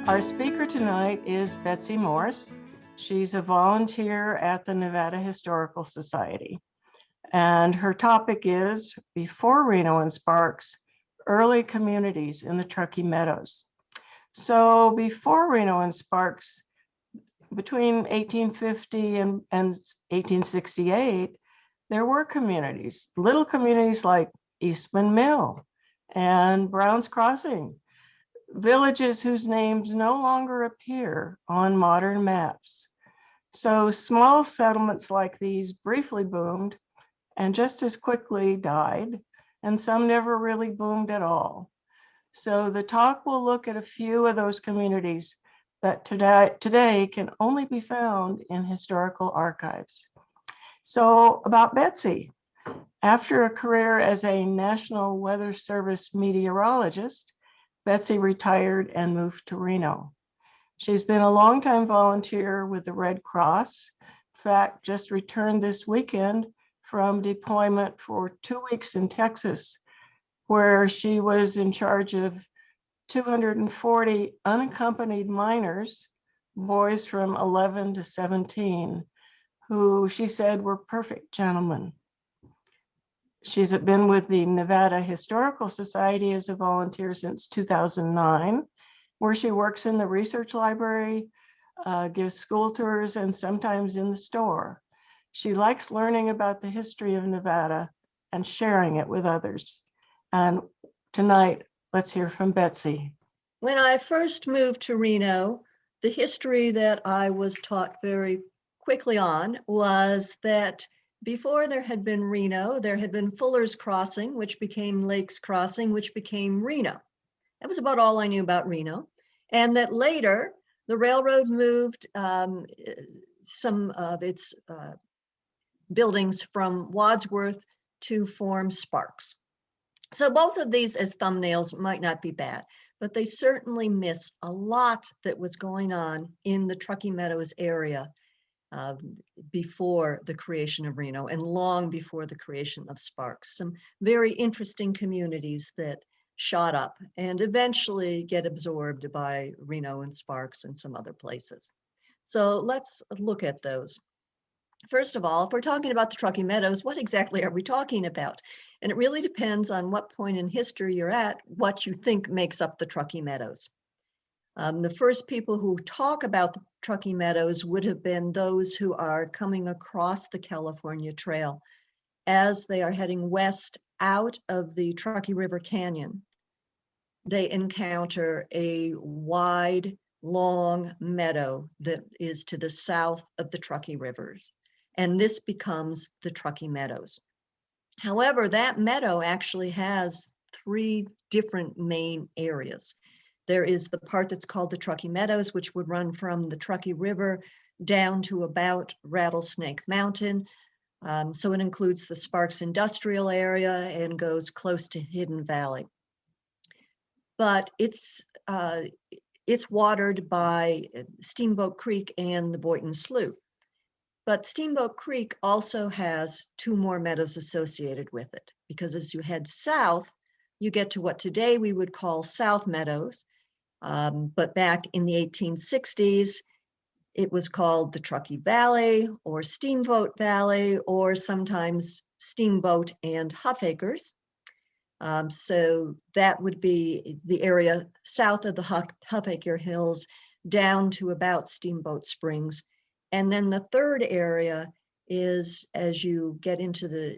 Our speaker tonight is Betsy Morse. She's a volunteer at the Nevada Historical Society. And her topic is Before Reno and Sparks, Early Communities in the Truckee Meadows. So before Reno and Sparks, between 1850 and 1868, there were communities, little communities like Eastman Mill and Brown's Crossing, villages whose names no longer appear on modern maps. So small settlements like these briefly boomed and just as quickly died, and some never really boomed at all. So the talk will look at a few of those communities that today can only be found in historical archives. So about Betsy, after a career as a National Weather Service meteorologist, Betsy retired and moved to Reno. She's been a longtime volunteer with the Red Cross. In fact, just returned this weekend from deployment for 2 weeks in Texas, where she was in charge of 240 unaccompanied minors, boys from 11 to 17, who she said were perfect gentlemen. She's been with the Nevada Historical Society as a volunteer since 2009, where she works in the research library, gives school tours, and sometimes in the store. She likes learning about the history of Nevada and sharing it with others. And tonight, let's hear from Betsy. When I first moved to Reno, the history that I was taught very quickly on was that before there had been Reno, there had been Fuller's Crossing, which became Lakes Crossing, which became Reno. That was about all I knew about Reno. And that later, the railroad moved some of its buildings from Wadsworth to form Sparks. So both of these as thumbnails might not be bad, but they certainly miss a lot that was going on in the Truckee Meadows area before the creation of Reno and long before the creation of Sparks. Some very interesting communities that shot up and eventually get absorbed by Reno and Sparks and some other places. So let's look at those. First of all, if we're talking about the Truckee Meadows, what exactly are we talking about? And it really depends on what point in history you're at, what you think makes up the Truckee Meadows. The first people who talk about the Truckee Meadows would have been those who are coming across the California Trail as they are heading west out of the Truckee River Canyon. They encounter a wide, long meadow that is to the south of the Truckee Rivers, and this becomes the Truckee Meadows. However, that meadow actually has three different main areas. There is the part that's called the Truckee Meadows, which would run from the Truckee River down to about Rattlesnake Mountain. So it includes the Sparks industrial area and goes close to Hidden Valley. But it's watered by Steamboat Creek and the Boynton Slough. But Steamboat Creek also has two more meadows associated with it, because as you head south, you get to what today we would call South Meadows. But back in the 1860s, it was called the Truckee Valley or Steamboat Valley, or sometimes Steamboat and Huff Acres. So that would be the area south of the Huff Acre Hills down to about Steamboat Springs. And then the third area is as you get into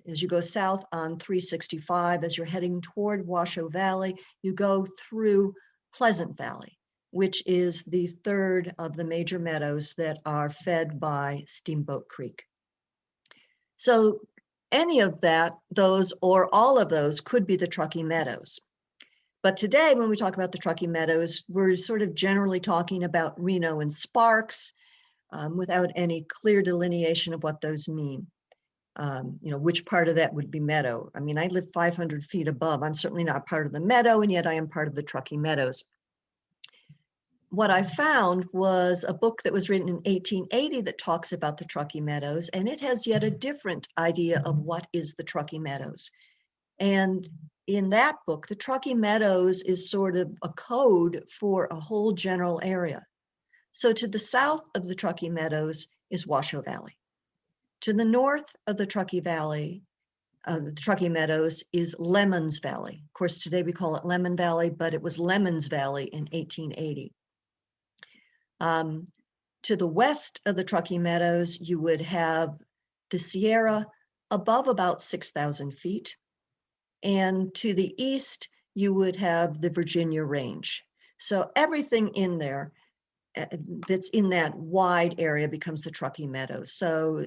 as you go south on 365, as you're heading toward Washoe Valley, you go through Pleasant Valley, which is the third of the major meadows that are fed by Steamboat Creek. So any of those or all of those could be the Truckee Meadows. But today, when we talk about the Truckee Meadows, we're sort of generally talking about Reno and Sparks without any clear delineation of what those mean. Which part of that would be meadow? I mean, I live 500 feet above. I'm certainly not part of the meadow, and yet I am part of the Truckee Meadows. What I found was a book that was written in 1880 that talks about the Truckee Meadows, and it has yet a different idea of what is the Truckee Meadows. And in that book, the Truckee Meadows is sort of a code for a whole general area. So to the south of the Truckee Meadows is Washoe Valley. To the north of the Truckee Valley, the Truckee Meadows, is Lemons Valley. Of course, today we call it Lemon Valley, but it was Lemons Valley in 1880. To the west of the Truckee Meadows, you would have the Sierra above about 6,000 feet. And to the east, you would have the Virginia Range. So everything in there that's in that wide area becomes the Truckee Meadows. So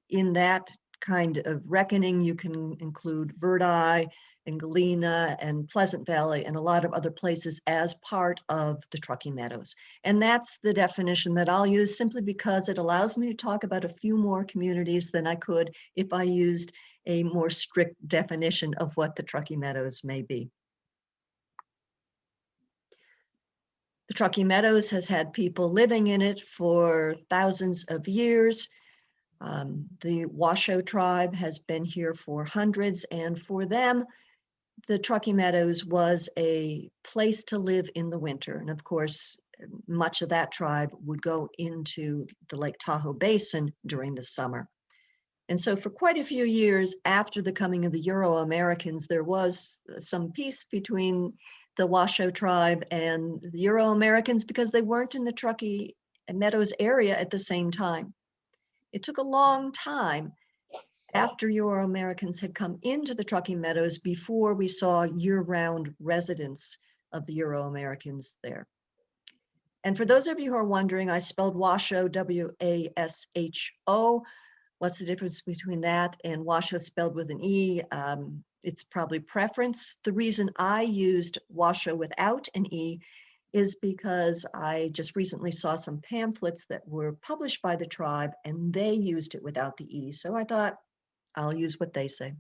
in that kind of reckoning, you can include Verdai and Galena and Pleasant Valley and a lot of other places as part of the Truckee Meadows. And that's the definition that I'll use, simply because it allows me to talk about a few more communities than I could if I used a more strict definition of what the Truckee Meadows may be. The Truckee Meadows has had people living in it for thousands of years. The Washoe tribe has been here for hundreds, and for them, the Truckee Meadows was a place to live in the winter. And of course, much of that tribe would go into the Lake Tahoe Basin during the summer. And so for quite a few years after the coming of the Euro-Americans, there was some peace between the Washoe tribe and the Euro-Americans because they weren't in the Truckee Meadows area at the same time. It took a long time after Euro-Americans had come into the Truckee Meadows before we saw year-round residents of the Euro-Americans there. And for those of you who are wondering, I spelled Washoe, W-A-S-H-O. What's the difference between that and Washoe spelled with an E? It's probably preference. The reason I used Washoe without an E is because I just recently saw some pamphlets that were published by the tribe and they used it without the E. So I thought, I'll use what they say.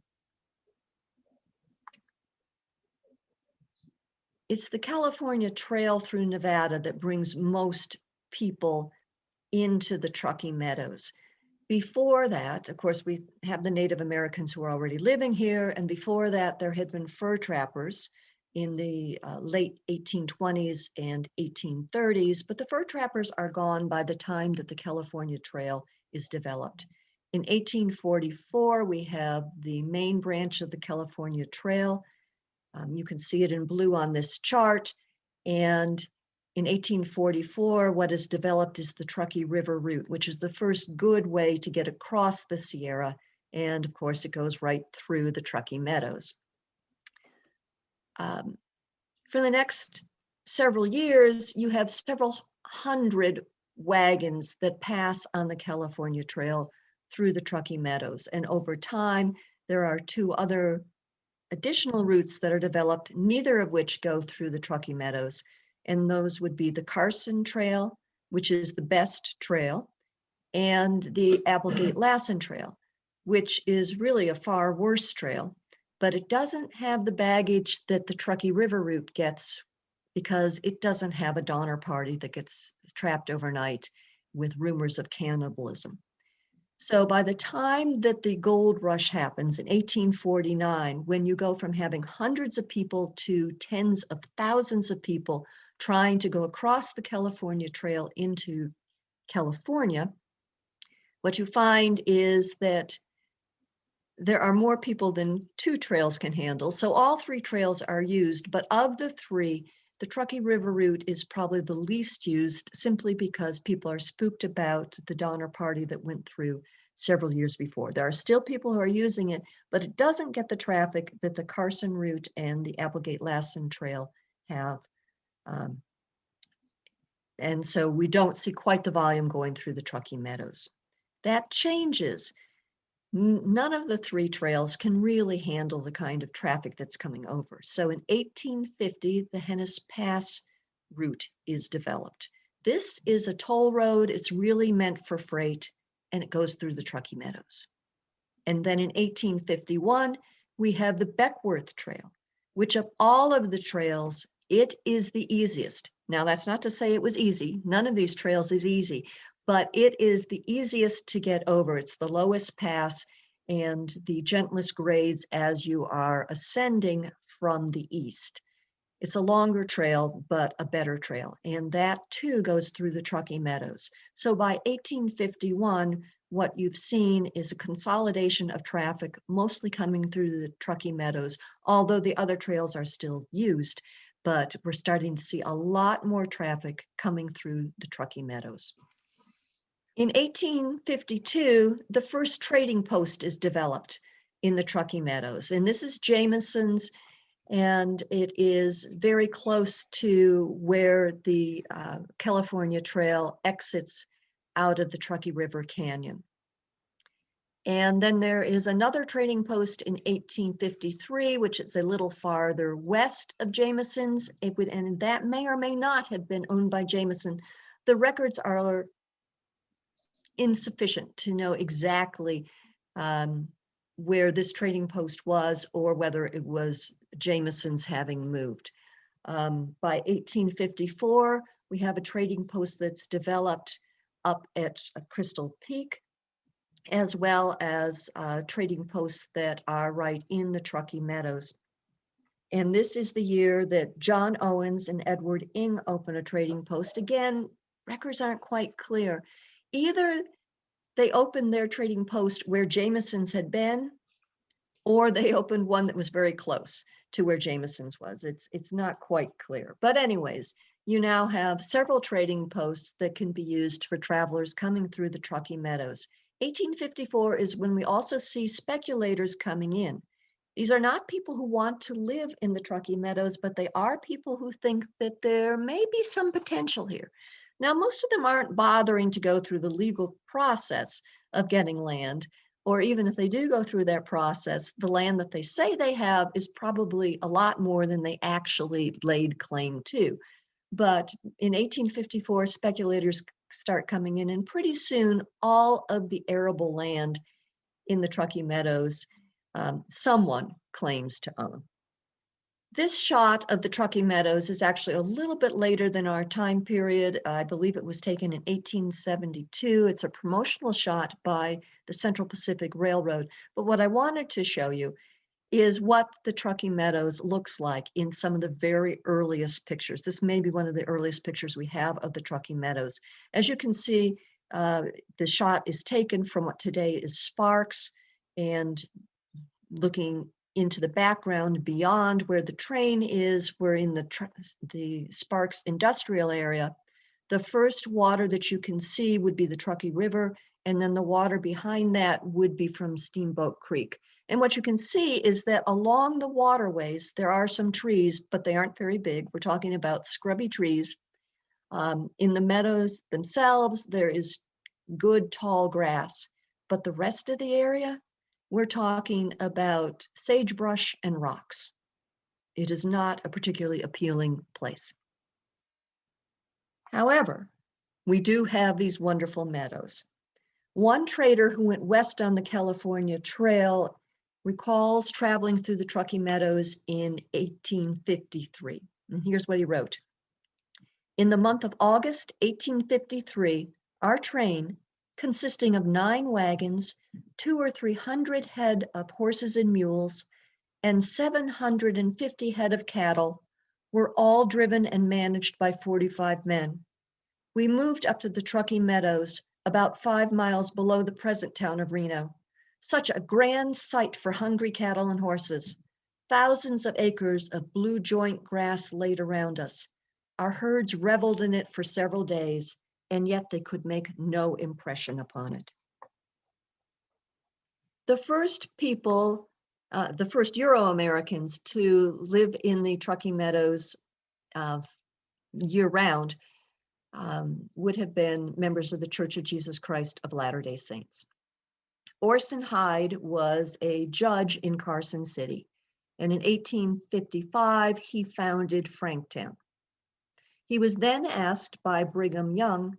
It's the California Trail through Nevada that brings most people into the Truckee Meadows. Before that, of course, we have the Native Americans who are already living here. And before that, there had been fur trappers in the late 1820s and 1830s. But the fur trappers are gone by the time that the California Trail is developed. In 1844, we have the main branch of the California Trail. You can see it in blue on this chart. And in 1844, what is developed is the Truckee River route, which is the first good way to get across the Sierra. And of course, it goes right through the Truckee Meadows. For the next several years, you have several hundred wagons that pass on the California Trail through the Truckee Meadows. And over time, there are two other additional routes that are developed, neither of which go through the Truckee Meadows. And those would be the Carson Trail, which is the best trail, and the Applegate-Lassen Trail, which is really a far worse trail, but it doesn't have the baggage that the Truckee River route gets because it doesn't have a Donner Party that gets trapped overnight with rumors of cannibalism. So by the time that the gold rush happens in 1849, when you go from having hundreds of people to tens of thousands of people trying to go across the California Trail into California, what you find is that there are more people than two trails can handle. So all three trails are used, but of the three, the Truckee River route is probably the least used simply because people are spooked about the Donner Party that went through several years before. There are still people who are using it, but it doesn't get the traffic that the Carson route and the Applegate-Lassen Trail have. And so we don't see quite the volume going through the Truckee Meadows. That changes. None of the three trails can really handle the kind of traffic that's coming over. So in 1850, the Hennes Pass route is developed. This is a toll road. It's really meant for freight, and it goes through the Truckee Meadows. And then in 1851, we have the Beckworth Trail, which of all of the trails, it is the easiest. Now, that's not to say it was easy. None of these trails is easy, but it is the easiest to get over. It's the lowest pass and the gentlest grades as you are ascending from the east. It's a longer trail, but a better trail. And that too goes through the Truckee Meadows. So by 1851, what you've seen is a consolidation of traffic, mostly coming through the Truckee Meadows, although the other trails are still used, but we're starting to see a lot more traffic coming through the Truckee Meadows. In 1852, the first trading post is developed in the Truckee Meadows, and this is Jamison's, and it is very close to where the California Trail exits out of the Truckee River Canyon. And then there is another trading post in 1853, which is a little farther west of Jamison's, and that may or may not have been owned by Jamison. The records are insufficient to know exactly where this trading post was or whether it was Jamison's having moved. By 1854, we have a trading post that's developed up at Crystal Peak, as well as trading posts that are right in the Truckee Meadows. And this is the year that John Owens and Edward Ing open a trading post. Again, records aren't quite clear. Either they opened their trading post where Jamison's had been, or they opened one that was very close to where Jamison's was. It's not quite clear. But anyways, you now have several trading posts that can be used for travelers coming through the Truckee Meadows. 1854 is when we also see speculators coming in. These are not people who want to live in the Truckee Meadows, but they are people who think that there may be some potential here. Now, most of them aren't bothering to go through the legal process of getting land, or even if they do go through that process, the land that they say they have is probably a lot more than they actually laid claim to. But in 1854, speculators start coming in, and pretty soon all of the arable land in the Truckee Meadows, someone claims to own. This shot of the Truckee Meadows is actually a little bit later than our time period. I believe it was taken in 1872. It's a promotional shot by the Central Pacific Railroad. But what I wanted to show you is what the Truckee Meadows looks like in some of the very earliest pictures. This may be one of the earliest pictures we have of the Truckee Meadows. As you can see, the shot is taken from what today is Sparks, and looking into the background beyond where the train is, we're in the Sparks industrial area. The first water that you can see would be the Truckee River, and then the water behind that would be from Steamboat Creek. And what you can see is that along the waterways, there are some trees, but they aren't very big. We're talking about scrubby trees. In the meadows themselves, there is good tall grass, but the rest of the area, we're talking about sagebrush and rocks. It is not a particularly appealing place. However, we do have these wonderful meadows. One trader who went west on the California Trail recalls traveling through the Truckee Meadows in 1853. And here's what he wrote. In the month of August, 1853, our train, consisting of 9 wagons, 200 or 300 head of horses and mules, and 750 head of cattle, were all driven and managed by 45 men. We moved up to the Truckee Meadows, about 5 miles below the present town of Reno. Such a grand sight for hungry cattle and horses. Thousands of acres of blue joint grass laid around us. Our herds reveled in it for several days, and yet they could make no impression upon it. The first people, the first Euro-Americans to live in the Truckee Meadows year-round would have been members of the Church of Jesus Christ of Latter-day Saints. Orson Hyde was a judge in Carson City, and in 1855, he founded Franktown. He was then asked by Brigham Young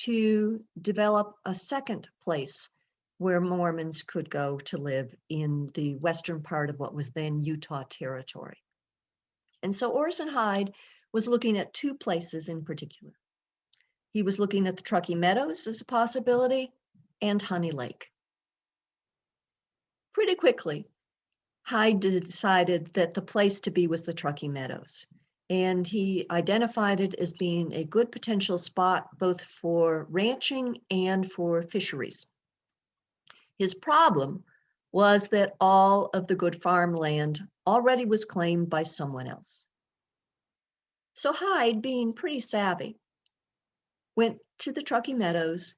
to develop a second place where Mormons could go to live in the western part of what was then Utah Territory. And so Orson Hyde was looking at 2 places in particular. He was looking at the Truckee Meadows as a possibility and Honey Lake. Pretty quickly, Hyde decided that the place to be was the Truckee Meadows. And he identified it as being a good potential spot both for ranching and for fisheries. His problem was that all of the good farmland already was claimed by someone else. So Hyde, being pretty savvy, went to the Truckee Meadows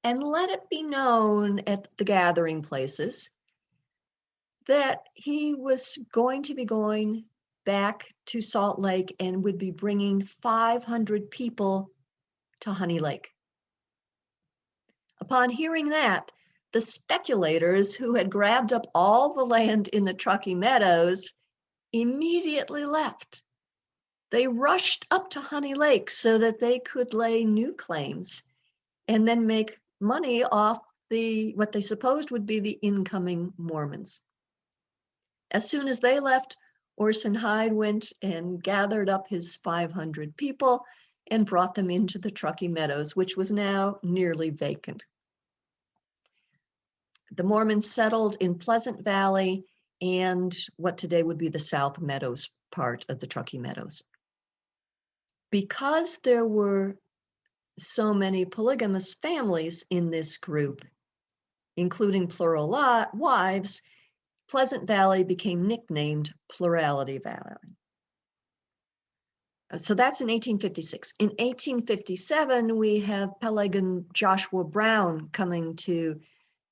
and let it be known at the gathering places that he was going to be going back to Salt Lake and would be bringing 500 people to Honey Lake. Upon hearing that, the speculators who had grabbed up all the land in the Truckee Meadows immediately left. They rushed up to Honey Lake so that they could lay new claims and then make money off what they supposed would be the incoming Mormons. As soon as they left, Orson Hyde went and gathered up his 500 people and brought them into the Truckee Meadows, which was now nearly vacant. The Mormons settled in Pleasant Valley and what today would be the South Meadows part of the Truckee Meadows. Because there were so many polygamous families in this group, including plural wives, Pleasant Valley became nicknamed Plurality Valley. So that's in 1856. In 1857, we have Peleg and Joshua Brown coming to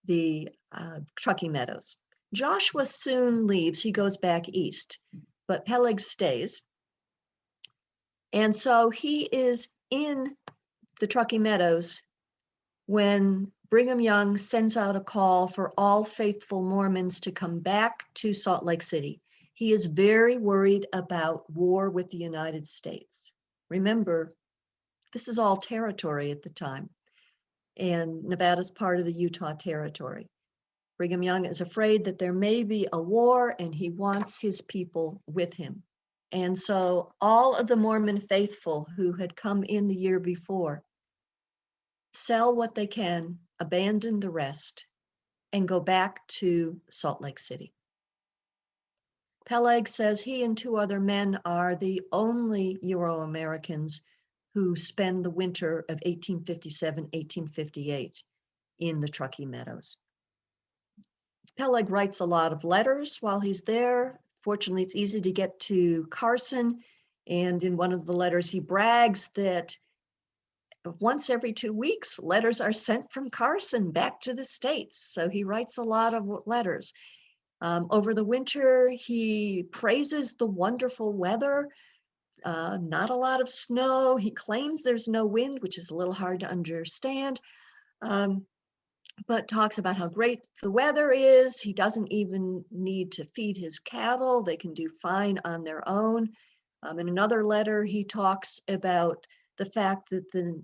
the Truckee Meadows. Joshua soon leaves, he goes back east, but Peleg stays. And so he is in the Truckee Meadows when Brigham Young sends out a call for all faithful Mormons to come back to Salt Lake City. He is very worried about war with the United States. Remember, this is all territory at the time, and Nevada's part of the Utah Territory. Brigham Young is afraid that there may be a war, and he wants his people with him. And so all of the Mormon faithful who had come in the year before sell what they can, abandon the rest, and go back to Salt Lake City. Peleg says he and two other men are the only Euro-Americans who spend the winter of 1857-1858 in the Truckee Meadows. Peleg writes a lot of letters while he's there. Fortunately, it's easy to get to Carson, and in one of the letters he brags that once every 2 weeks, letters are sent from Carson back to the States. So he writes a lot of letters. Over the winter, he praises the wonderful weather, not a lot of snow. He claims there's no wind, which is a little hard to understand, but talks about how great the weather is. He doesn't even need to feed his cattle. They can do fine on their own. In another letter, he talks about the fact that the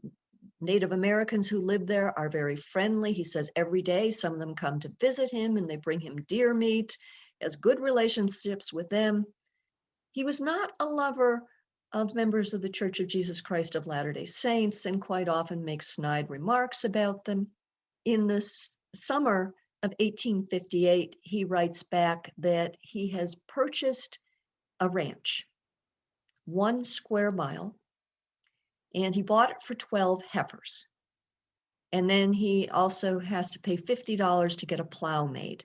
Native Americans who live there are very friendly. He says every day some of them come to visit him and they bring him deer meat, has good relationships with them. He was not a lover of members of the Church of Jesus Christ of Latter-day Saints and quite often makes snide remarks about them. In the summer of 1858, he writes back that he has purchased a ranch, 1 square mile, and he bought it for 12 heifers. And then he also has to pay $50 to get a plow made.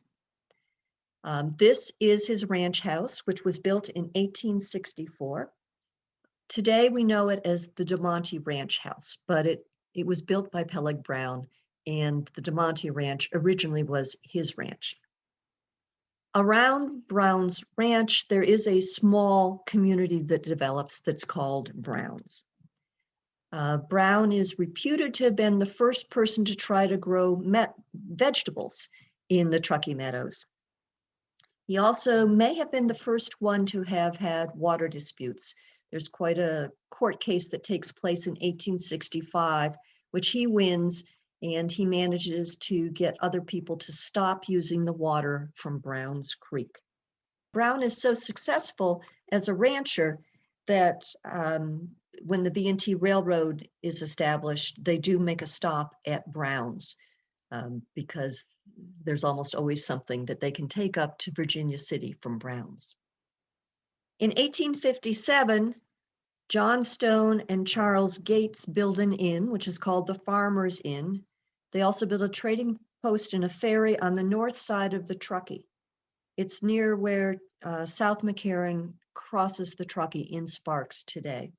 This is his ranch house, which was built in 1864. Today we know it as the DeMonte Ranch House, but it was built by Peleg Brown, and the DeMonte Ranch originally was his ranch. Around Brown's ranch, there is a small community that develops that's called Brown's. Brown is reputed to have been the first person to try to grow vegetables in the Truckee Meadows. He also may have been the first one to have had water disputes. There's quite a court case that takes place in 1865, which he wins, and he manages to get other people to stop using the water from Brown's Creek. Brown is so successful as a rancher that when the V&T Railroad is established, they do make a stop at Brown's because there's almost always something that they can take up to Virginia City from Brown's. In 1857, John Stone and Charles Gates built an inn, which is called the Farmer's Inn. They also built a trading post and a ferry on the north side of the Truckee. It's near where South McCarran crosses the Truckee in Sparks today.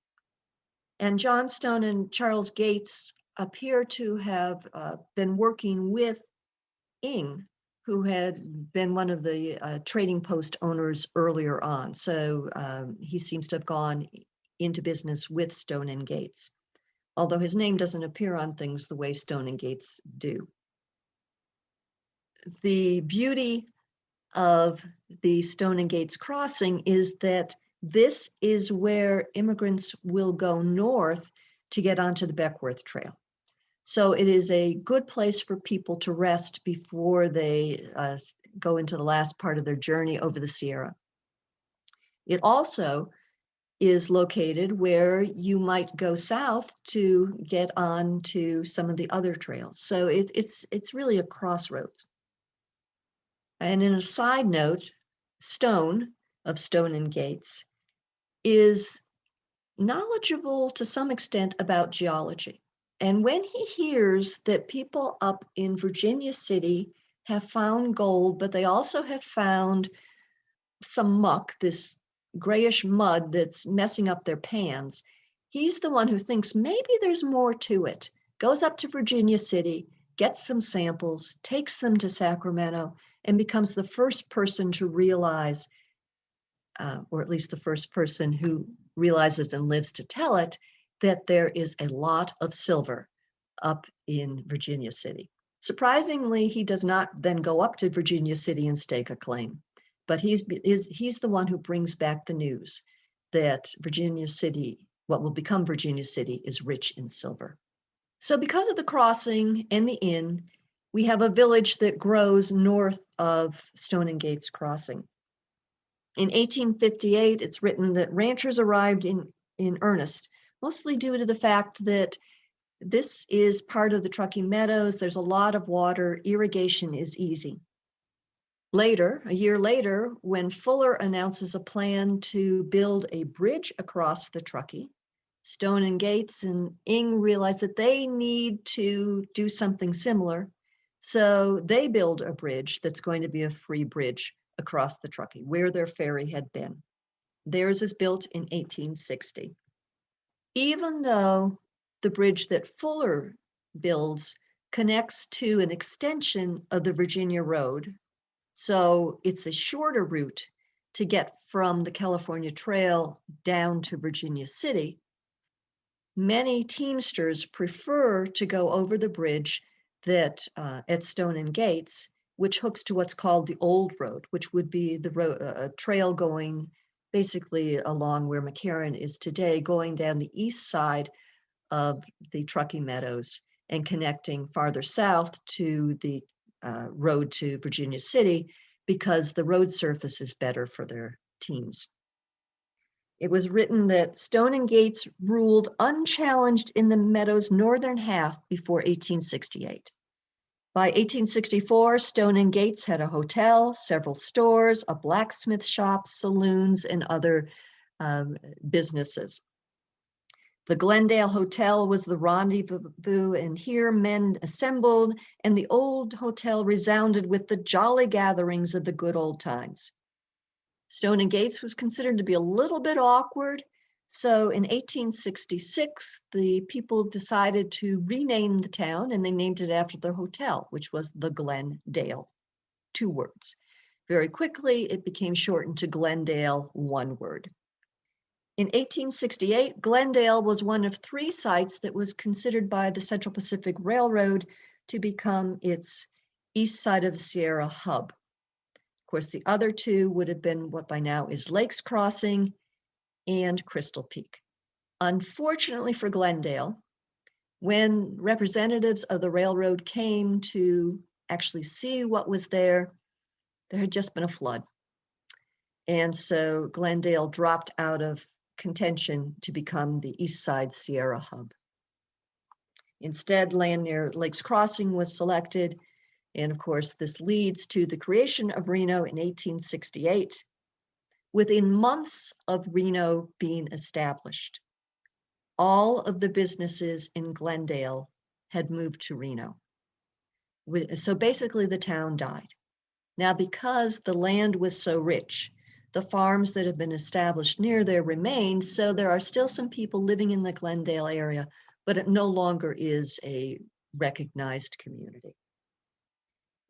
And John Stone and Charles Gates appear to have been working with Ing, who had been one of the trading post owners earlier on. So he seems to have gone into business with Stone and Gates, although his name doesn't appear on things the way Stone and Gates do. The beauty of the Stone and Gates crossing is that this is where immigrants will go north to get onto the Beckworth Trail. So it is a good place for people to rest before they go into the last part of their journey over the Sierra. It also is located where you might go south to get on to some of the other trails. So it's really a crossroads. And in a side note, Stone of Stone and Gates is knowledgeable to some extent about geology. And when he hears that people up in Virginia City have found gold, but they also have found some muck, this grayish mud that's messing up their pans, he's the one who thinks maybe there's more to it. Goes up to Virginia City, gets some samples, takes them to Sacramento, and becomes the first person to realize, or at least the first person who realizes and lives to tell it, that there is a lot of silver up in Virginia City. Surprisingly, he does not then go up to Virginia City and stake a claim, but he's the one who brings back the news that Virginia City, what will become Virginia City, is rich in silver. So because of the crossing and the inn, we have a village that grows north of Stone and Gates Crossing. In 1858, it's written that ranchers arrived in earnest, mostly due to the fact that this is part of the Truckee Meadows. There's a lot of water. Irrigation is easy. Later, a year later, when Fuller announces a plan to build a bridge across the Truckee, Stone and Gates and Ing realize that they need to do something similar. So they build a bridge that's going to be a free bridge across the Truckee, where their ferry had been. Theirs is built in 1860. Even though the bridge that Fuller builds connects to an extension of the Virginia Road, so it's a shorter route to get from the California Trail down to Virginia City, many Teamsters prefer to go over the bridge that at Stone and Gates, which hooks to what's called the Old Road, which would be the trail going basically along where McCarran is today, going down the east side of the Truckee Meadows and connecting farther south to the road to Virginia City, because the road surface is better for their teams. It was written that Stone and Gates ruled unchallenged in the Meadows' northern half before 1868. By 1864, Stone and Gates had a hotel, several stores, a blacksmith shop, saloons, and other businesses. The Glendale Hotel was the rendezvous, and here men assembled, and the old hotel resounded with the jolly gatherings of the good old times. Stone and Gates was considered to be a little bit awkward, so in 1866, the people decided to rename the town, and they named it after their hotel, which was the Glendale, 2 words. Very quickly, it became shortened to Glendale, 1 word. In 1868, Glendale was one of 3 sites that was considered by the Central Pacific Railroad to become its east side of the Sierra hub. Of course, the other 2 would have been what by now is Lakes Crossing and Crystal Peak. Unfortunately for Glendale, when representatives of the railroad came to actually see what was there had just been a flood. And so Glendale dropped out of contention to become the East Side Sierra hub. Instead, land near Lakes Crossing was selected And of course, this leads to the creation of Reno in 1868. Within months of Reno being established, all of the businesses in Glendale had moved to Reno. So basically the town died. Now, because the land was so rich, the farms that have been established near there remained, so there are still some people living in the Glendale area, but it no longer is a recognized community.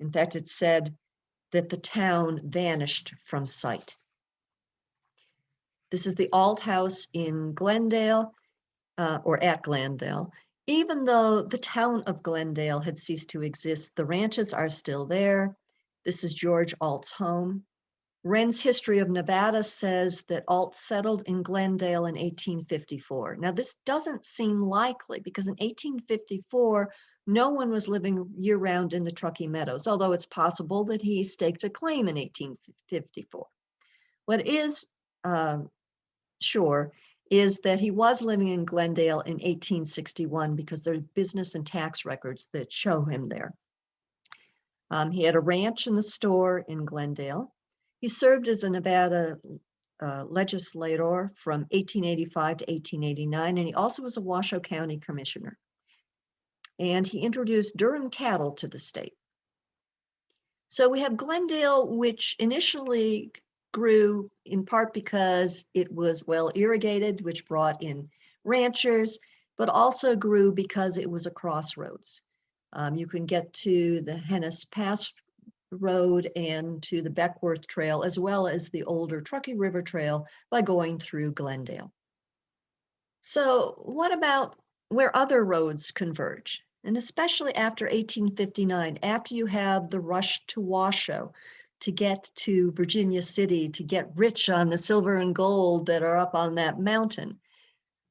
In fact, it's said that the town vanished from sight. This is the Alt House in Glendale, or at Glendale. Even though the town of Glendale had ceased to exist, the ranches are still there. This is George Alt's home. Wren's History of Nevada says that Alt settled in Glendale in 1854. Now, this doesn't seem likely because in 1854, no one was living year-round in the Truckee Meadows, although it's possible that he staked a claim in 1854. What is sure is that he was living in Glendale in 1861 because there are business and tax records that show him there. He had a ranch and a store in Glendale. He served as a Nevada legislator from 1885 to 1889, and he also was a Washoe County commissioner. And he introduced Durham cattle to the state. So we have Glendale, which initially grew in part because it was well irrigated, which brought in ranchers, but also grew because it was a crossroads. You can get to the Hennes Pass Road and to the Beckworth Trail, as well as the older Truckee River Trail by going through Glendale. So what about where other roads converge? And especially after 1859, after you have the rush to Washoe, to get to Virginia City, to get rich on the silver and gold that are up on that mountain.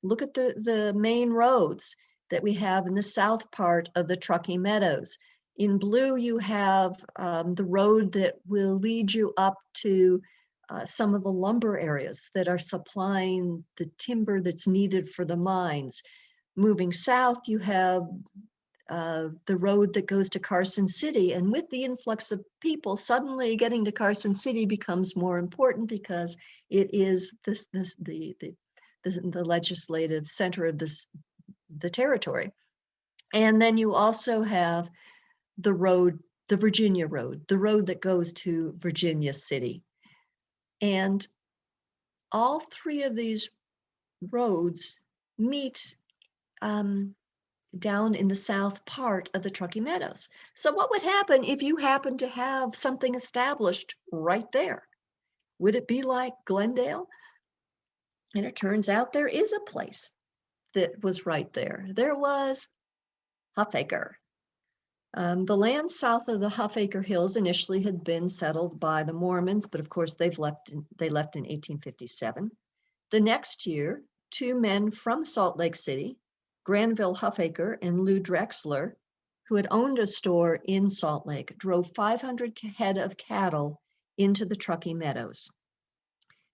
Look at the main roads that we have in the south part of the Truckee Meadows. In blue, you have the road that will lead you up to some of the lumber areas that are supplying the timber that's needed for the mines. Moving south, you have the road that goes to Carson City. And with the influx of people, suddenly getting to Carson City becomes more important because it is the legislative center of the territory. And then you also have the road, the Virginia road, the road that goes to Virginia City. And all three of these roads meet down in the south part of the Truckee Meadows. So what would happen if you happen to have something established right there? Would it be like Glendale? And it turns out there is a place that was right there. There was Huff Acre. The land south of the Huff Acre Hills initially had been settled by the Mormons, but of course they left in 1857. The next year, two men from Salt Lake City, Granville Huff Acre and Lou Drexler, who had owned a store in Salt Lake, drove 500 head of cattle into the Truckee Meadows.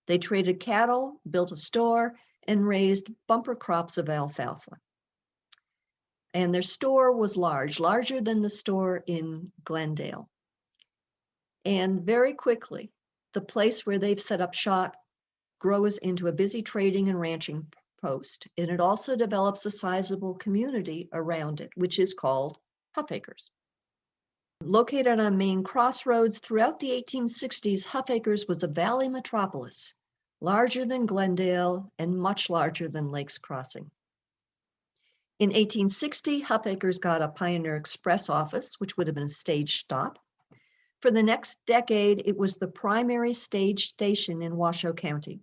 They traded cattle, built a store, and raised bumper crops of alfalfa. And their store was larger than the store in Glendale. And very quickly, the place where they've set up shop grows into a busy trading and ranching post. And it also develops a sizable community around it, which is called Huff Acres. Located on main crossroads throughout the 1860s, Huff Acres was a valley metropolis, larger than Glendale and much larger than Lakes Crossing. In 1860, Huff Acres got a Pioneer Express office, which would have been a stage stop. For the next decade, it was the primary stage station in Washoe County.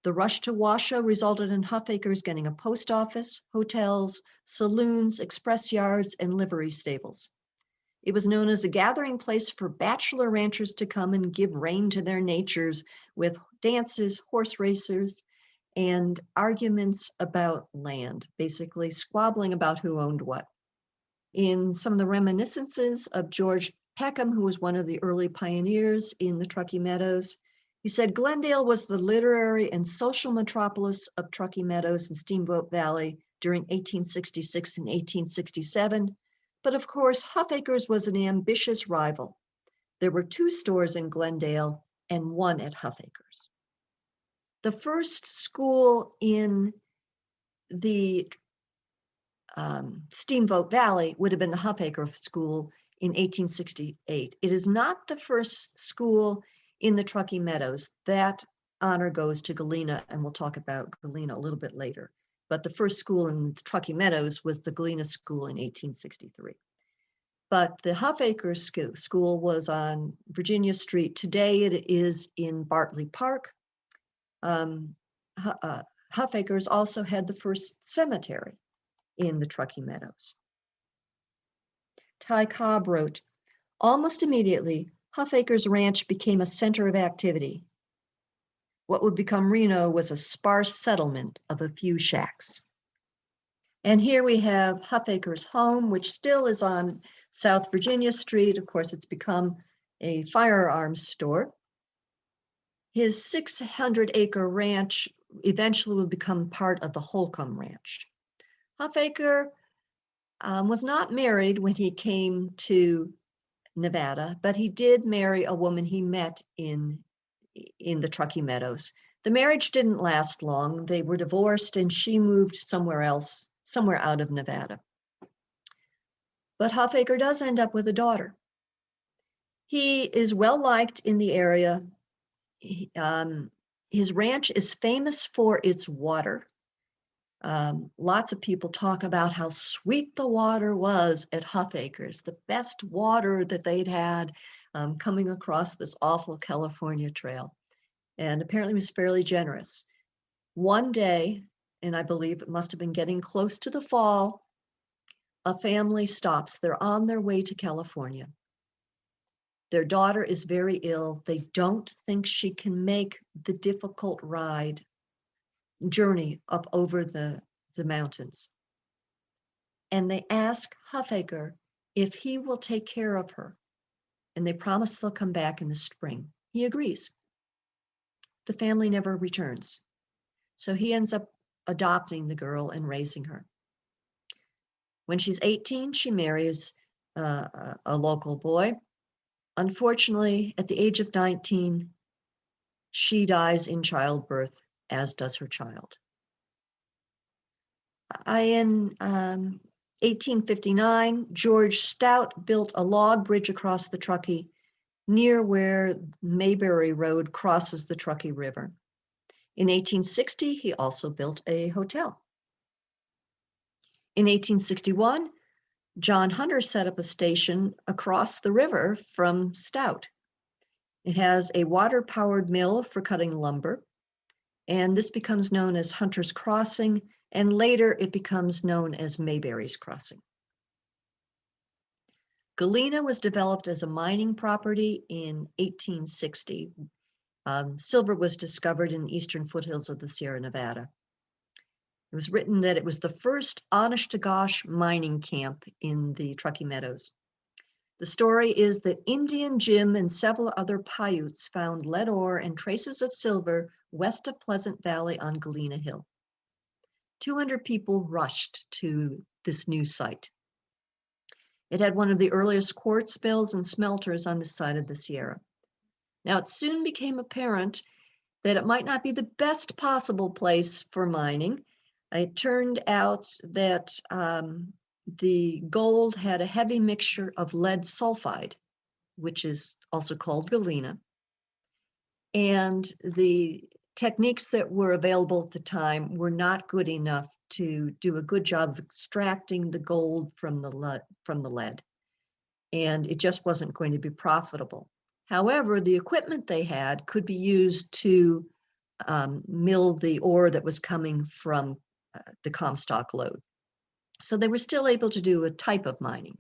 The rush to Washoe resulted in Huff Acres getting a post office, hotels, saloons, express yards, and livery stables. It was known as a gathering place for bachelor ranchers to come and give rein to their natures with dances, horse racers, and arguments about land, basically squabbling about who owned what. In some of the reminiscences of George Peckham, who was one of the early pioneers in the Truckee Meadows, he said, Glendale was the literary and social metropolis of Truckee Meadows and Steamboat Valley during 1866 and 1867, But of course, Huff Acres was an ambitious rival. There were 2 stores in Glendale and 1 at Huff Acres. The first school in the Steamboat Valley would have been the Huff Acre School in 1868. It is not the first school in the Truckee Meadows. That honor goes to Galena, and we'll talk about Galena a little bit later. But the first school in the Truckee Meadows was the Galena School in 1863. But the Huff Acres School was on Virginia Street. Today it is in Bartley Park. Huff Acres also had the first cemetery in the Truckee Meadows. Ty Cobb wrote, almost immediately, Huff Acres Ranch became a center of activity. What would become Reno was a sparse settlement of a few shacks. And here we have Huff Acres home, which still is on South Virginia Street. Of course, it's become a firearms store. His 600-acre ranch eventually will become part of the Holcomb Ranch. Huff Acre was not married when he came to Nevada, but he did marry a woman he met in the Truckee Meadows. The marriage didn't last long. They were divorced and she moved somewhere else, somewhere out of Nevada. But Huff Acre does end up with a daughter. He is well liked in the area. His ranch is famous for its water. Lots of people talk about how sweet the water was at Huff Acres, the best water that they'd had coming across this awful California trail. And apparently was fairly generous. One day, and I believe it must have been getting close to the fall, a family stops. They're on their way to California. Their daughter is very ill. They don't think she can make the difficult journey up over the mountains. And they ask Huff Acre if he will take care of her. And they promise they'll come back in the spring. He agrees. The family never returns. So he ends up adopting the girl and raising her. When she's 18, she marries a local boy. Unfortunately, at the age of 19, she dies in childbirth, as does her child. In 1859, George Stout built a log bridge across the Truckee near where Mayberry Road crosses the Truckee River. In 1860, he also built a hotel. In 1861, John Hunter set up a station across the river from Stout. It has a water-powered mill for cutting lumber, and this becomes known as Hunter's Crossing, and later it becomes known as Mayberry's Crossing. Galena was developed as a mining property in 1860. Silver was discovered in the eastern foothills of the Sierra Nevada. It was written that it was the first honest-to-gosh mining camp in the Truckee Meadows. The story is that Indian Jim and several other Paiutes found lead ore and traces of silver west of Pleasant Valley on Galena Hill. 200 people rushed to this new site. It had one of the earliest quartz mills and smelters on this side of the Sierra. Now, it soon became apparent that it might not be the best possible place for mining. It turned out that the gold had a heavy mixture of lead sulfide, which is also called galena. And the techniques that were available at the time were not good enough to do a good job of extracting the gold from the lead. And it just wasn't going to be profitable. However, the equipment they had could be used to mill the ore that was coming from the Comstock lode. So they were still able to do a type of mining.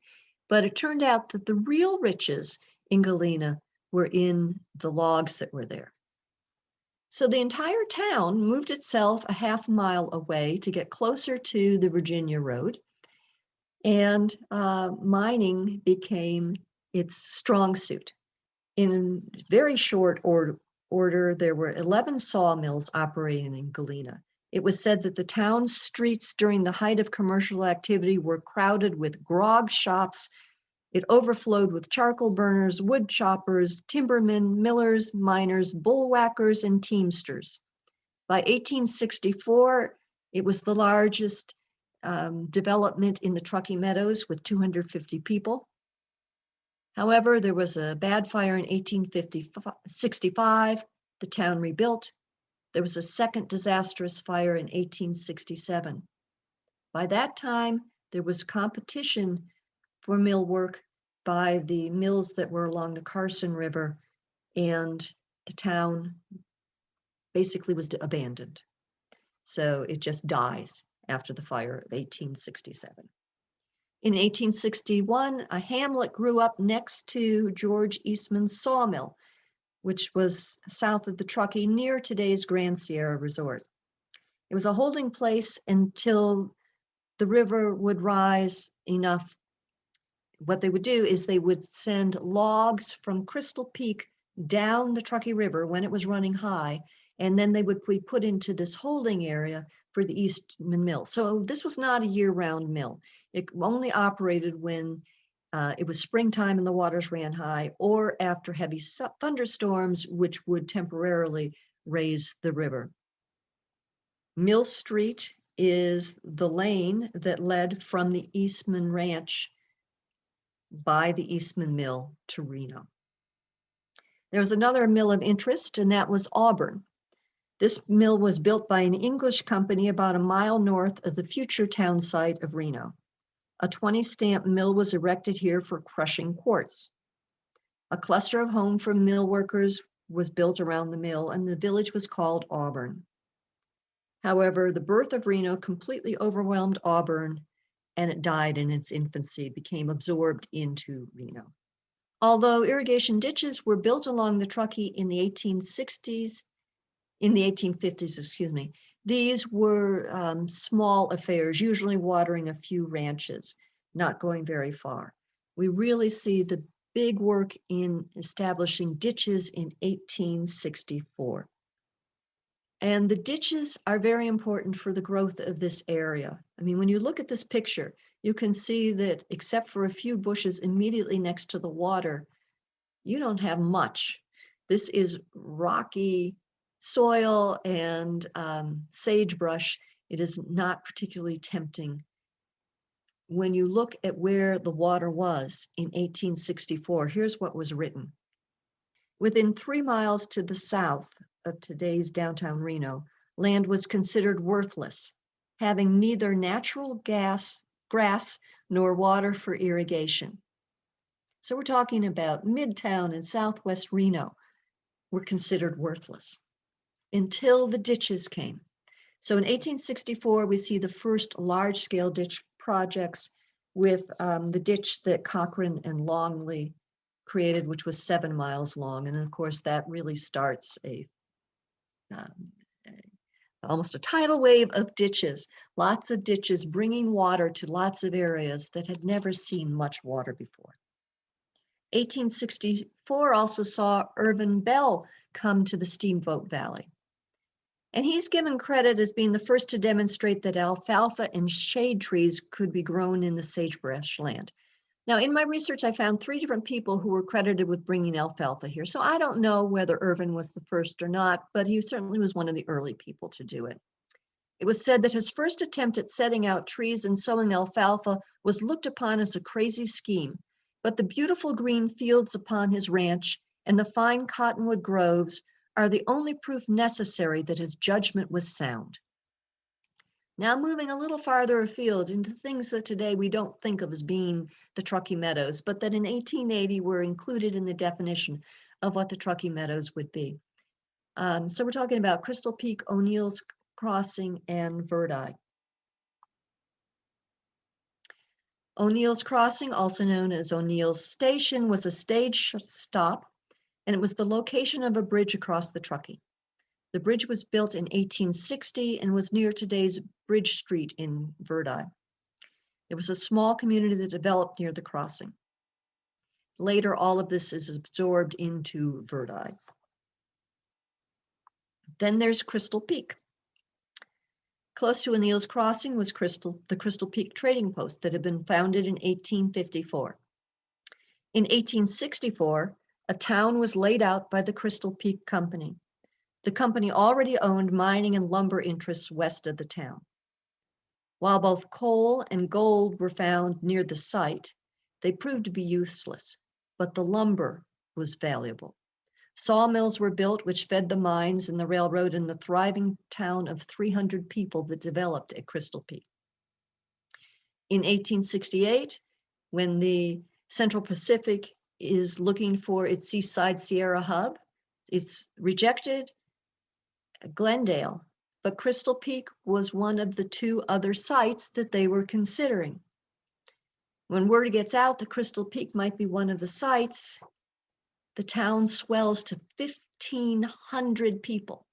But it turned out that the real riches in Galena were in the logs that were there. So the entire town moved itself a half mile away to get closer to the Virginia Road. And mining became its strong suit. In very short order, there were 11 sawmills operating in Galena. It was said that the town's streets during the height of commercial activity were crowded with grog shops. It overflowed with charcoal burners, wood choppers, timbermen, millers, miners, bullwhackers, and teamsters. By 1864, it was the largest development in the Truckee Meadows with 250 people. However, there was a bad fire in 1865. The town rebuilt. There was a second disastrous fire in 1867. By that time, there was competition for mill work by the mills that were along the Carson River, and the town basically was abandoned. So it just dies after the fire of 1867. In 1861, a hamlet grew up next to George Eastman's sawmill, which was south of the Truckee near today's Grand Sierra Resort. It was a holding place until the river would rise enough. What they would do is they would send logs from Crystal Peak down the Truckee River when it was running high, and then they would be put into this holding area for the Eastman mill. So this was not a year-round mill. It only operated when it was springtime and the waters ran high, or after heavy thunderstorms, which would temporarily raise the river. Mill Street is the lane that led from the Eastman Ranch by the Eastman Mill to Reno. There was another mill of interest, and that was Auburn. This mill was built by an English company about a mile north of the future town site of Reno. A 20-stamp mill was erected here for crushing quartz. A cluster of homes for mill workers was built around the mill, and the village was called Auburn. However, the birth of Reno completely overwhelmed Auburn, and it died in its infancy, became absorbed into Reno. Although irrigation ditches were built along the Truckee in the 1850s, these were small affairs, usually watering a few ranches, not going very far. We really see the big work in establishing ditches in 1864. And the ditches are very important for the growth of this area. I mean, when you look at this picture, you can see that except for a few bushes immediately next to the water, you don't have much. This is rocky soil and sagebrush. It is not particularly tempting. When you look at where the water was in 1864, here's what was written. Within 3 miles to the south of today's downtown Reno, land was considered worthless, having neither natural grass nor water for irrigation. So we're talking about Midtown and Southwest Reno were considered worthless until the ditches came. So in 1864, we see the first large-scale ditch projects with the ditch that Cochran and Longley created, which was 7 miles long. And of course, that really starts almost a tidal wave of ditches, lots of ditches bringing water to lots of areas that had never seen much water before. 1864 also saw Irvin Bell come to the Steamboat Valley. And he's given credit as being the first to demonstrate that alfalfa and shade trees could be grown in the sagebrush land. Now, in my research, I found 3 different people who were credited with bringing alfalfa here. So I don't know whether Irvin was the first or not, but he certainly was one of the early people to do it. It was said that his first attempt at setting out trees and sowing alfalfa was looked upon as a crazy scheme, but the beautiful green fields upon his ranch and the fine cottonwood groves are the only proof necessary that his judgment was sound. Now moving a little farther afield into things that today we don't think of as being the Truckee Meadows, but that in 1880 were included in the definition of what the Truckee Meadows would be. So we're talking about Crystal Peak, O'Neill's Crossing, and Verdai. O'Neill's Crossing, also known as O'Neill's Station, was a stage stop, and it was the location of a bridge across the Truckee. The bridge was built in 1860 and was near today's Bridge Street in Verdai. It was a small community that developed near the crossing. Later, all of this is absorbed into Verdai. Then there's Crystal Peak. Close to O'Neill's Crossing was the Crystal Peak Trading Post that had been founded in 1854. In 1864, a town was laid out by the Crystal Peak Company. The company already owned mining and lumber interests west of the town. While both coal and gold were found near the site, they proved to be useless, but the lumber was valuable. Sawmills were built which fed the mines and the railroad in the thriving town of 300 people that developed at Crystal Peak. In 1868, when the Central Pacific is looking for its Seaside Sierra hub, it's rejected Glendale, but Crystal Peak was one of the two other sites that they were considering. When word gets out that Crystal Peak might be one of the sites, the town swells to 1,500 people,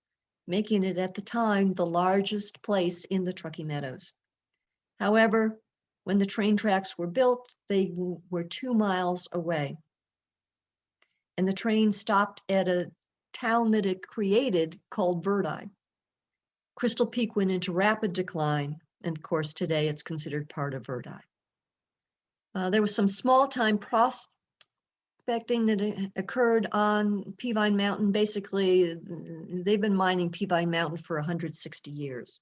making it at the time the largest place in the Truckee Meadows. However, when the train tracks were built, they were 2 miles away. And the train stopped at a town that it created called Verdai. Crystal Peak went into rapid decline, and of course today it's considered part of Verdai. There was some small-time prospecting that occurred on Peavine Mountain. Basically, they've been mining Peavine Mountain for 160 years.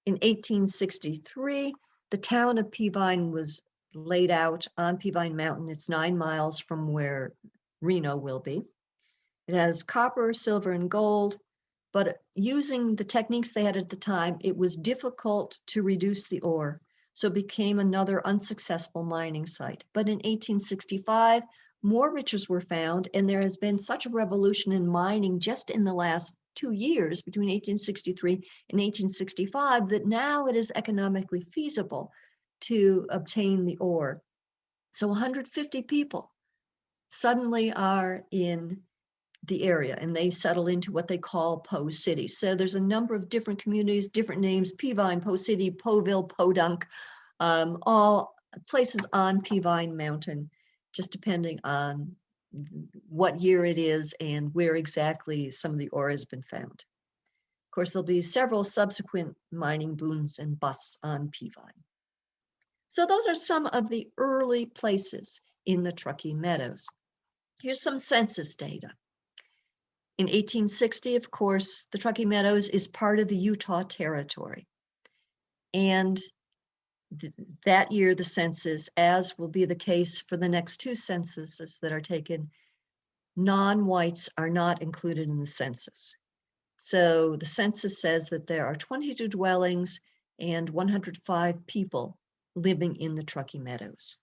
In 1863, the town of Peavine was laid out on Peavine Mountain. It's 9 miles from where Reno will be. It has copper, silver, and gold, but using the techniques they had at the time, it was difficult to reduce the ore, so it became another unsuccessful mining site. But in 1865, more riches were found, and there has been such a revolution in mining just in the last 2 years, between 1863 and 1865, that now it is economically feasible to obtain the ore. So 150 people suddenly are in the area, and they settle into what they call Poe City. So there's a number of different communities, different names: Peavine, Poe City, Poeville, Podunk, all places on Peavine Mountain, just depending on what year it is and where exactly some of the ore has been found. Of course, there'll be several subsequent mining booms and busts on Peavine. So those are some of the early places in the Truckee Meadows. Here's some census data. In 1860, of course, the Truckee Meadows is part of the Utah Territory. And that year, the census, as will be the case for the next 2 censuses that are taken, non-whites are not included in the census. So the census says that there are 22 dwellings and 105 people living in the Truckee Meadows.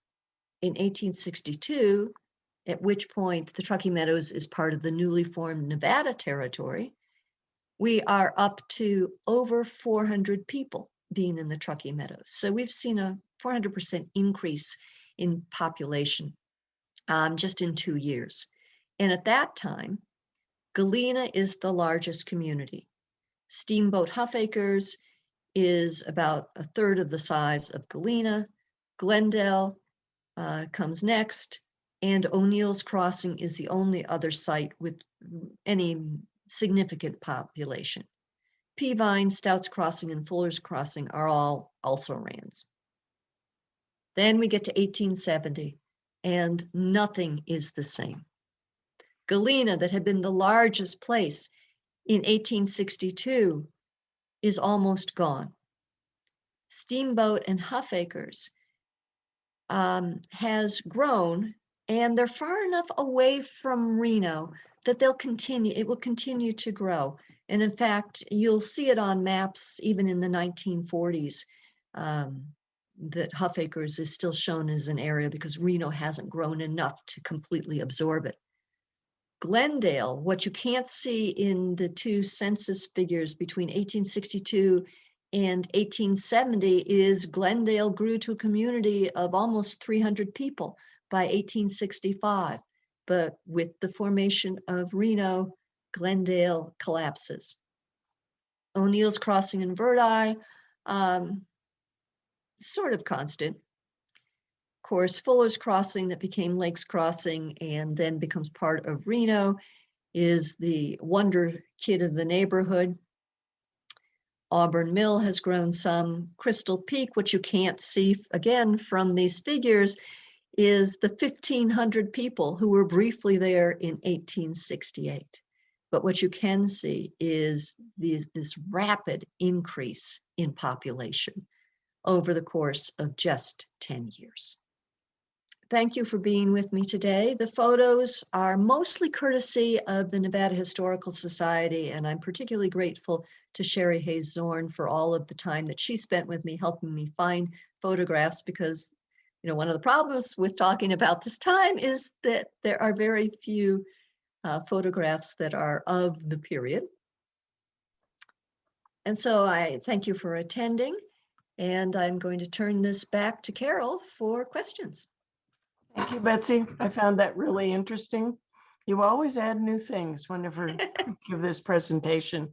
In 1862, at which point the Truckee Meadows is part of the newly formed Nevada Territory, we are up to over 400 people being in the Truckee Meadows. So we've seen a 400% increase in population just in 2 years. And at that time, Galena is the largest community. Steamboat Huff Acres is about 1/3 of the size of Galena. Glendale comes next, and O'Neill's Crossing is the only other site with any significant population. Peavine, Stouts Crossing, and Fuller's Crossing are all also-rans. Then we get to 1870, and nothing is the same. Galena, that had been the largest place in 1862, is almost gone. Steamboat and Huff Acres has grown, and they're far enough away from Reno that it will continue to grow. And in fact, you'll see it on maps even in the 1940s, that Huff Acres is still shown as an area because Reno hasn't grown enough to completely absorb it. Glendale, what you can't see in the 2 census figures between 1862 and 1870 is Glendale grew to a community of almost 300 people by 1865. But with the formation of Reno, Glendale collapses. O'Neill's Crossing and Verdai, sort of constant. Of course, Fuller's Crossing, that became Lakes Crossing and then becomes part of Reno, is the wonder kid of the neighborhood. Auburn Mill has grown some. Crystal Peak, which you can't see again from these figures, is the 1,500 people who were briefly there in 1868. But what you can see is this rapid increase in population over the course of just 10 years. Thank you for being with me today. The photos are mostly courtesy of the Nevada Historical Society, and I'm particularly grateful to Sherry Hayes Zorn for all of the time that she spent with me helping me find photographs, because one of the problems with talking about this time is that there are very few photographs that are of the period. And so I thank you for attending, and I'm going to turn this back to Carol for questions. Thank you, Betsy. I found that really interesting. You always add new things whenever you give this presentation.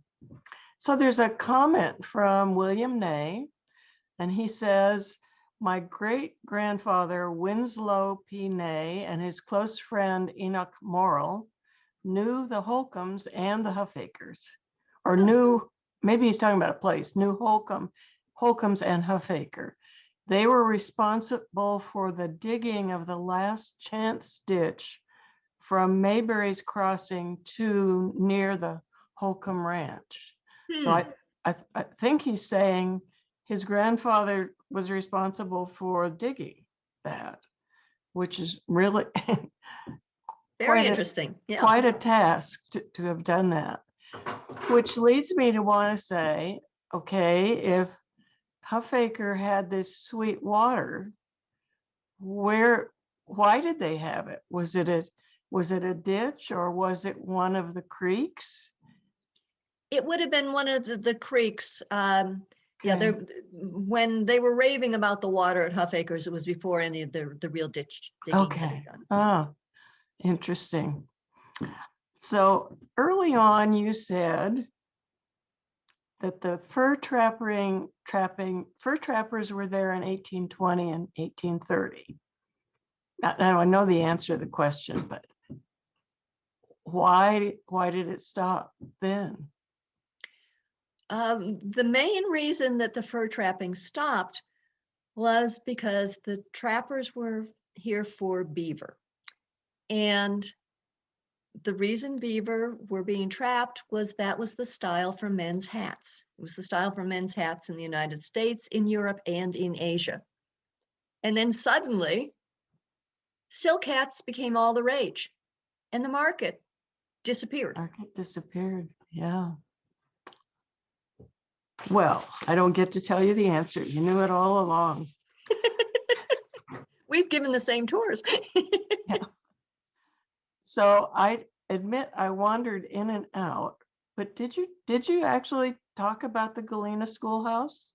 So there's a comment from William Ney, and he says, my great-grandfather Winslow P. Ney and his close friend Enoch Morrill knew the Holcombs and the Huff Acres, or maybe he's talking about a place, knew Holcombs and Huff Acre. They were responsible for the digging of the last chance ditch from Mayberry's Crossing to near the Holcomb Ranch. So I think he's saying his grandfather was responsible for digging that, which is really very interesting. Quite a task to have done that, which leads me to want to say, okay, if Huff Acre had this sweet water, why did they have it? Was it a ditch, or was it one of the creeks? It would have been one of the creeks. Yeah, when they were raving about the water at Huff Acres, it was before any of the real ditch digging had begun. Oh, interesting. So early on, you said that the fur trappers were there in 1820 and 1830. Now I know the answer to the question, but why did it stop then? The main reason that the fur trapping stopped was because the trappers were here for beaver. And the reason beaver were being trapped was that was the style for men's hats. It was the style for men's hats in the United States, in Europe, and in Asia. And then suddenly, silk hats became all the rage, and the market disappeared. Yeah. Well, I don't get to tell you the answer. You knew it all along. We've given the same tours. Yeah. So I admit I wandered in and out, but did you actually talk about the Galena Schoolhouse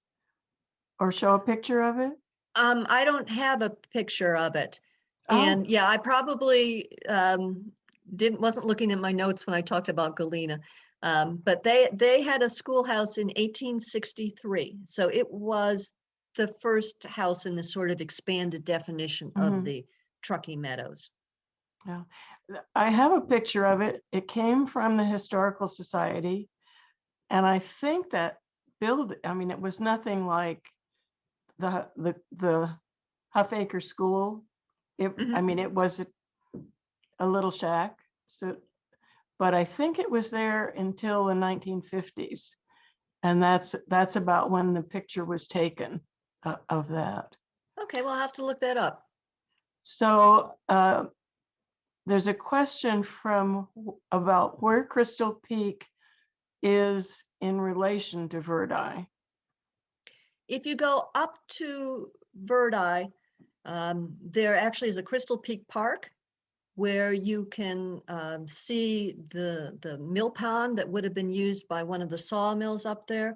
or show a picture of it? I don't have a picture of it. And yeah, I probably wasn't looking at my notes when I talked about Galena. But they had a schoolhouse in 1863. So it was the first house in the sort of expanded definition of the Truckee Meadows. Yeah, I have a picture of it. It came from the Historical Society. And I think that it was nothing like the Huff Acre School. It was a little shack. So, but I think it was there until the 1950s. And that's about when the picture was taken of that. Okay, we'll have to look that up. So there's a question about where Crystal Peak is in relation to Verdai. If you go up to Verdai, there actually is a Crystal Peak Park where you can see the mill pond that would have been used by one of the sawmills up there.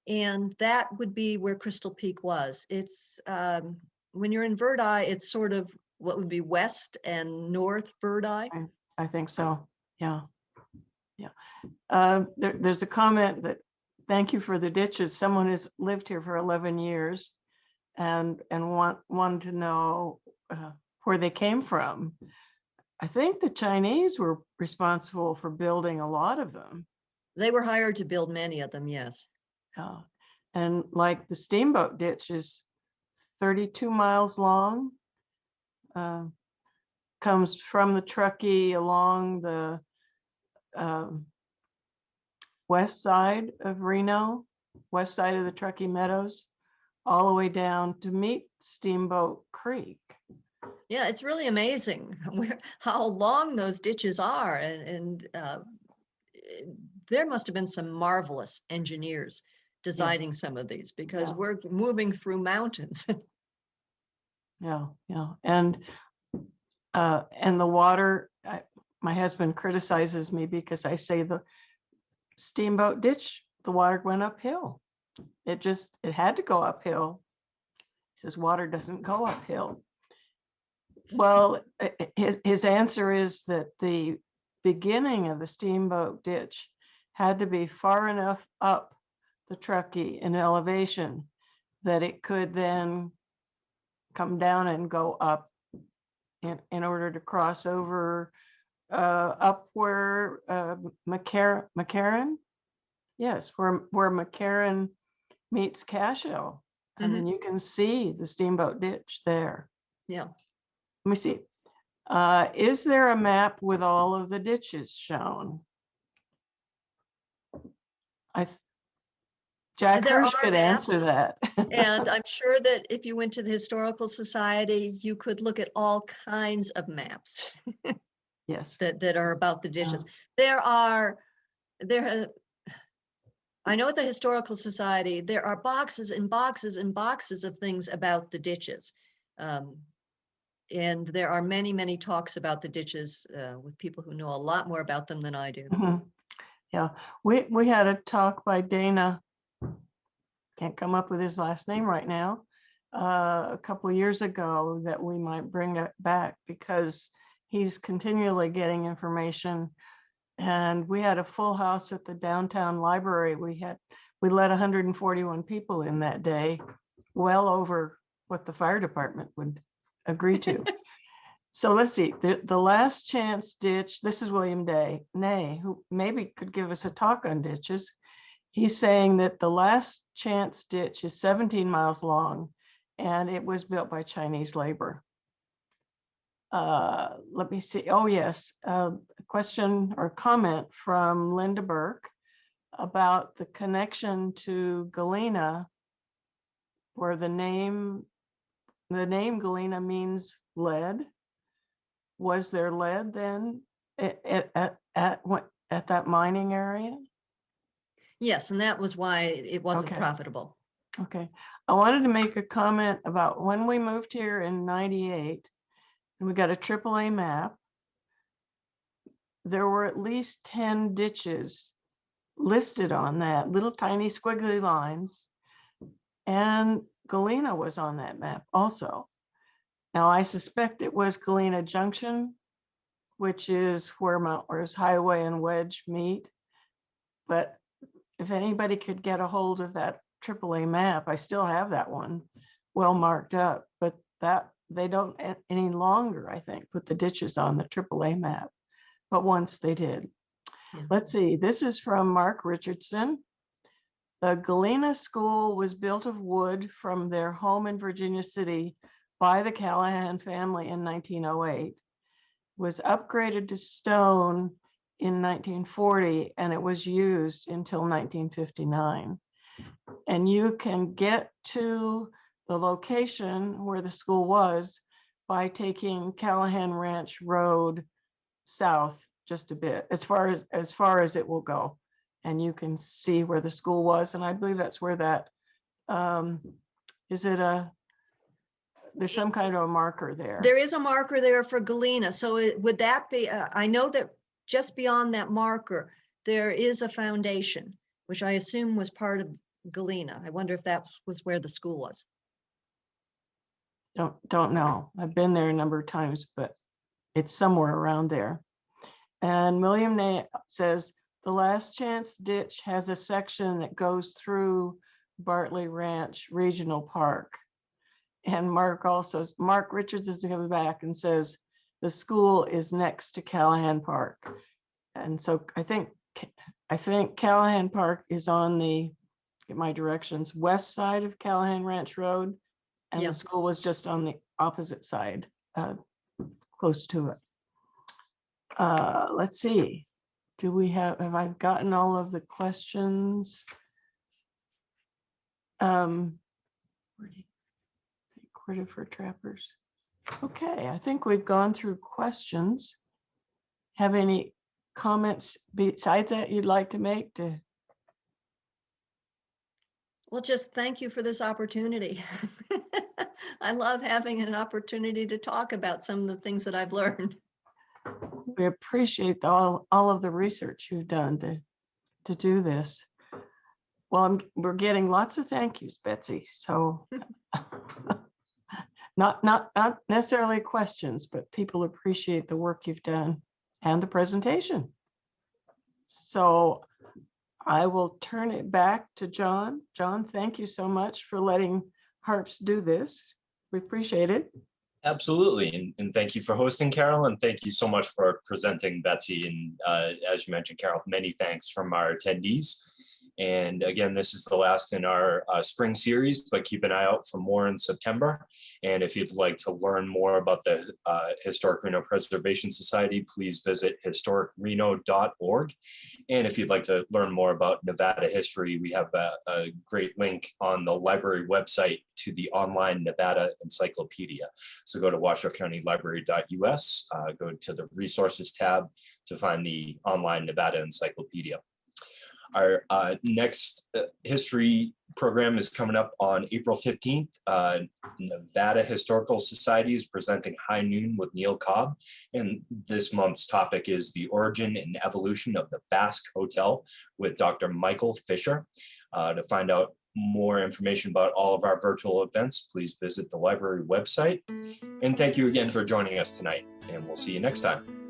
And that would be where Crystal Peak was. It's when you're in Verdai, it's sort of what would be west and north Verdai. I think so. Yeah. There's a comment that thank you for the ditches. Someone has lived here for 11 years and wanted to know where they came from. I think the Chinese were responsible for building a lot of them. They were hired to build many of them, yes. And like the Steamboat Ditch is 32 miles long, comes from the Truckee along the west side of Reno, west side of the Truckee Meadows, all the way down to meet Steamboat Creek. Yeah, it's really amazing how long those ditches are. And there must have been some marvelous engineers designing some of these, because we're moving through mountains. Yeah. And the water, my husband criticizes me because I say the Steamboat Ditch, the water went uphill. It had to go uphill. He says water doesn't go uphill. Well, his answer is that the beginning of the Steamboat Ditch had to be far enough up the Truckee in elevation that it could then come down and go up in order to cross over up where McCarran, yes, where McCarran meets Cashel. I mean, you can see the Steamboat Ditch there. Yeah. Let me see. Is there a map with all of the ditches shown? Jack There Hirsch are could answer maps, that. and I'm sure that if you went to the Historical Society, you could look at all kinds of maps Yes. that are about the ditches. I know at the Historical Society, there are boxes and boxes and boxes of things about the ditches. And there are many, many talks about the ditches with people who know a lot more about them than I do. Yeah, we had a talk by Dana, can't come up with his last name right now, a couple of years ago, that we might bring it back because he's continually getting information. And we had a full house at the downtown library. We let 141 people in that day, well over what the fire department would agree to. So let's see, the Last Chance Ditch, this is William Ney, who maybe could give us a talk on ditches. He's saying that the Last Chance Ditch is 17 miles long and it was built by Chinese labor. Let me see. Oh, yes. A question or comment from Linda Burke about the connection to Galena, where the name Galena means lead. Was there lead then at that mining area? Yes, and that was why it wasn't Okay. profitable. Okay. I wanted to make a comment about when we moved here in 98, and we got a AAA map. There were at least 10 ditches listed on that, little tiny squiggly lines, and Galena was on that map also. Now, I suspect it was Galena Junction, which is where Mount Rose Highway and Wedge meet. But if anybody could get a hold of that AAA map, I still have that one well marked up, but that they don't any longer, I think, put the ditches on the AAA map. But once they did. Yeah. Let's see, this is from Mark Richardson. The Galena School was built of wood from their home in Virginia City by the Callahan family in 1908, was upgraded to stone in 1940, and it was used until 1959. And you can get to the location where the school was by taking Callahan Ranch Road south just a bit, as far as it will go, and you can see where the school was. And I believe that's where that there's some kind of a marker there. There is a marker there for Galena. So would that be, I know that just beyond that marker, there is a foundation, which I assume was part of Galena. I wonder if that was where the school was. Don't know. I've been there a number of times, but it's somewhere around there. And William Ney says, the Last Chance Ditch has a section that goes through Bartley Ranch Regional Park. And Mark Richards comes back and says, the school is next to Callahan Park. And so I think Callahan Park is on the get my directions, west side of Callahan Ranch Road. And Yeah. the school was just on the opposite side, close to it. Let's see. Have I gotten all of the questions? Recorded for trappers. Okay, I think we've gone through questions. Have any comments besides that you'd like to make? Well, just thank you for this opportunity. I love having an opportunity to talk about some of the things that I've learned. We appreciate all of the research you've done to do this. Well, we're getting lots of thank yous, Betsy. So not necessarily questions, but people appreciate the work you've done and the presentation. So I will turn it back to John. John, thank you so much for letting Harps do this. We appreciate it. Absolutely. And thank you for hosting, Carol. And thank you so much for presenting, Betsy. And as you mentioned, Carol, many thanks from our attendees. And again, this is the last in our spring series, but keep an eye out for more in September. And if you'd like to learn more about the Historic Reno Preservation Society, please visit historicreno.org. And if you'd like to learn more about Nevada history, we have a great link on the library website to the online Nevada encyclopedia. So go to washoecountylibrary.us, go to the resources tab to find the online Nevada encyclopedia. Our next history program is coming up on April 15th. Nevada Historical Society is presenting High Noon with Neil Cobb. And this month's topic is the origin and evolution of the Basque Hotel with Dr. Michael Fisher. To find out more information about all of our virtual events, please visit the library website. And thank you again for joining us tonight, and we'll see you next time.